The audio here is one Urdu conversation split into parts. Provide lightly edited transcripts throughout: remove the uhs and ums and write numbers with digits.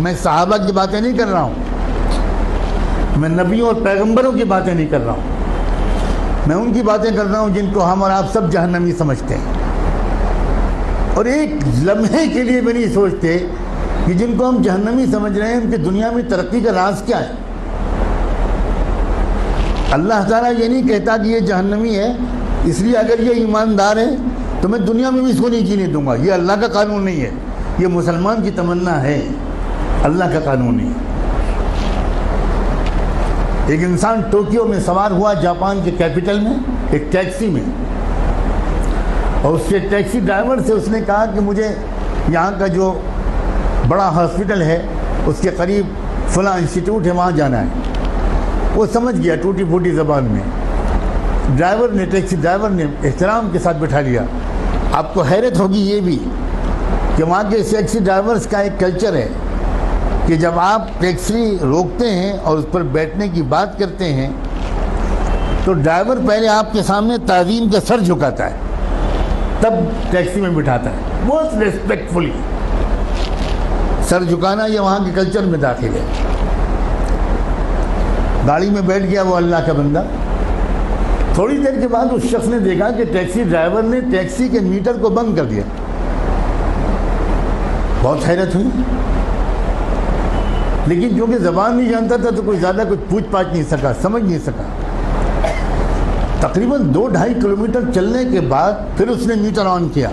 میں صحابہ کی باتیں نہیں کر رہا ہوں، میں نبیوں اور پیغمبروں کی باتیں نہیں کر رہا ہوں، میں ان کی باتیں کر رہا ہوں جن کو ہم اور آپ سب جہنمی سمجھتے ہیں، اور ایک لمحے کے لیے بھی نہیں سوچتے کہ جن کو ہم جہنمی سمجھ رہے ہیں ان کی دنیا میں ترقی کا راز کیا ہے۔ اللہ تعالیٰ یہ نہیں کہتا کہ یہ جہنمی ہے اس لیے اگر یہ ایماندار ہے تو میں دنیا میں بھی اس کو نہیں جینے دوں گا، یہ اللہ کا قانون نہیں ہے، یہ مسلمان کی تمنا ہے، اللہ کا قانون نہیں ہے۔ ایک انسان ٹوکیو میں سوار ہوا جاپان کے کیپٹل میں ایک ٹیکسی میں، اور اس کے ٹیکسی ڈرائیور سے اس نے کہا کہ مجھے یہاں کا جو بڑا ہاسپٹل ہے اس کے قریب فلاں انسٹیٹیوٹ ہے وہاں جانا ہے۔ وہ سمجھ گیا ٹوٹی پھوٹی زبان میں، ٹیکسی ڈرائیور نے احترام کے ساتھ بٹھا لیا۔ آپ کو حیرت ہوگی یہ بھی کہ وہاں کے ٹیکسی ڈرائیورز کا ایک کلچر ہے کہ جب آپ ٹیکسی روکتے ہیں اور اس پر بیٹھنے کی بات کرتے ہیں تو ڈرائیور پہلے آپ کے سامنے تعظیم کا سر جھکاتا ہے، تب ٹیکسی میں بٹھاتا ہے، بہت ریسپیکٹفلی۔ سر جھکانا یہ وہاں کے کلچر میں داخل ہے۔ گاڑی میں بیٹھ گیا وہ اللہ کا بندہ، تھوڑی دیر کے بعد اس شخص نے دیکھا کہ ٹیکسی ڈرائیور نے ٹیکسی کے میٹر کو بند کر دیا۔ بہت حیرت ہوئی، لیکن کیونکہ زبان نہیں جانتا تھا تو کوئی زیادہ کچھ پوچھ پاچھ نہیں سکا، سمجھ نہیں سکا۔ تقریباً 2-2.5 کلومیٹر چلنے کے بعد پھر اس نے میٹر آن کیا،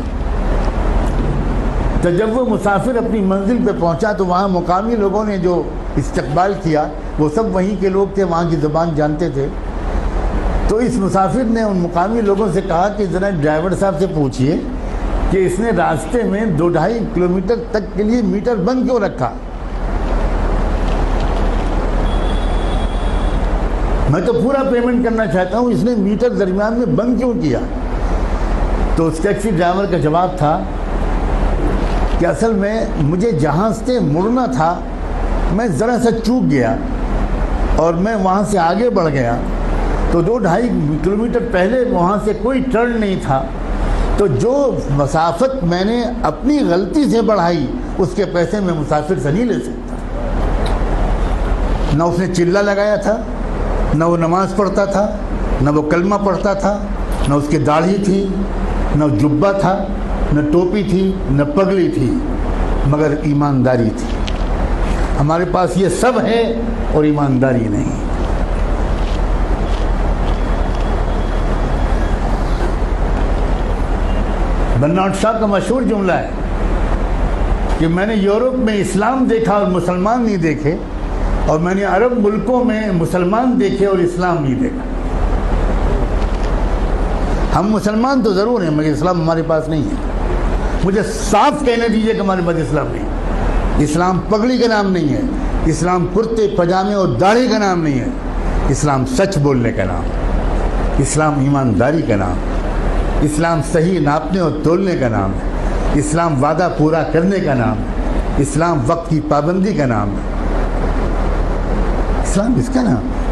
تو جب وہ مسافر اپنی منزل پہ پہنچا تو وہاں مقامی لوگوں نے جو استقبال کیا وہ سب وہیں کے لوگ تھے، وہاں کی زبان جانتے تھے۔ تو اس مسافر نے ان مقامی لوگوں سے کہا کہ ذرا ڈرائیور صاحب سے پوچھئے کہ اس نے راستے میں 2-2.5 کلومیٹر تک کے لیے میٹر بند کیوں رکھا؟ میں تو پورا پیمنٹ کرنا چاہتا ہوں، اس نے میٹر درمیان میں بند کیوں کیا؟ تو اس ٹیکسی ڈرائیور کا جواب تھا کہ اصل میں مجھے جہاں سے مڑنا تھا میں ذرا سا چوک گیا اور میں وہاں سے آگے بڑھ گیا، تو 2-2.5 کلومیٹر پہلے وہاں سے کوئی ٹرن نہیں تھا، تو جو مسافت میں نے اپنی غلطی سے بڑھائی اس کے پیسے میں مسافر سے نہیں لے سکتا۔ نہ اس نے چلہ لگایا تھا، نہ وہ نماز پڑھتا تھا، نہ وہ کلمہ پڑھتا تھا، نہ اس کی داڑھی تھی، نہ جبہ تھا، نہ ٹوپی تھی، نہ پگڑی تھی، مگر ایمانداری تھی۔ ہمارے پاس یہ سب ہے اور ایمانداری نہیں۔ برنارڈ شاہ کا مشہور جملہ ہے کہ میں نے یورپ میں اسلام دیکھا اور مسلمان نہیں دیکھے، اور میں نے عرب ملکوں میں مسلمان دیکھے اور اسلام نہیں دیکھا۔ ہم مسلمان تو ضرور ہیں مگر اسلام ہمارے پاس نہیں ہے۔ مجھے صاف کہنے دیجئے کہ ہمارے پاس اسلام نہیں ہے۔ اسلام پگڑی کا نام نہیں ہے، اسلام کرتے پجامے اور داڑھی کا نام نہیں ہے، اسلام سچ بولنے کا نام، اسلام ایمانداری کا نام، اسلام صحیح ناپنے اور تولنے کا نام ہے، اسلام وعدہ پورا کرنے کا نام ہے، اسلام وقت کی پابندی کا نام ہے، اسلام اس کا نام ہے۔